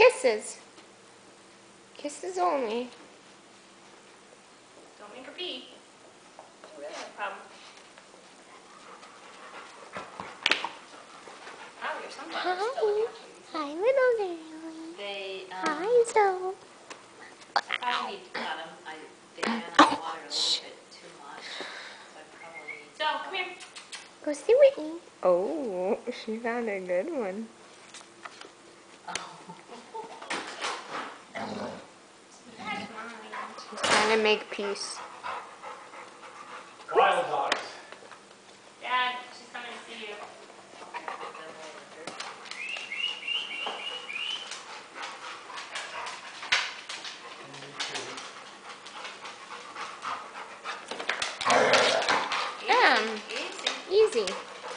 Kisses. Kisses only. Don't make her pee. We really have a problem. Oh, your sunflowers still look Hi, little girl. They, Hi, Zoe. probably need to cut them. They ran out of water a little bit too much. So I probably need to. So, come here. Go see Whitney. Oh, she found a good one. She's trying to make peace. Wild dogs. Dad, she's coming to see you. Easy.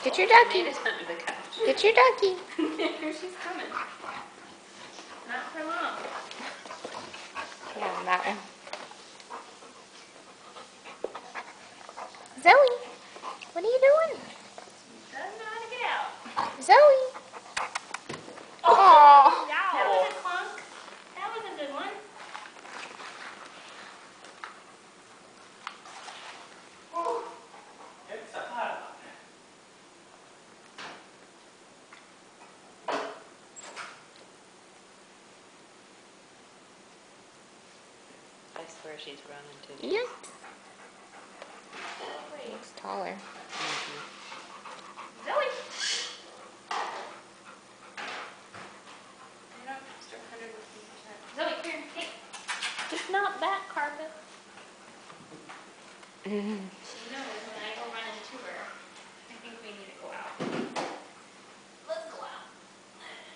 Get your ducky. Made it under the couch. Get your ducky. Here she's coming. Not for long. Yeah, that one. Zoe, what are you doing? Doesn't know how to get out. Zoe. Oh, that was a clunk. That was a good one. It's a hot one. I swear she's running too. Yep. Looks taller. Zoe! You're not extra 150%. Zoe, come here. Hey. It's not that carpet. She knows when I go run into her, I think we need to go out. Let's go out.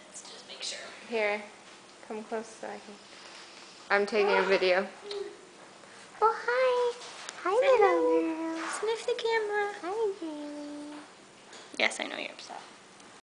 Let's just make sure. Here, come close so I can. I'm taking a video. Oh, hi. Hi, little girl. Sniff the camera. Hi, girlie. Yes, I know you're upset.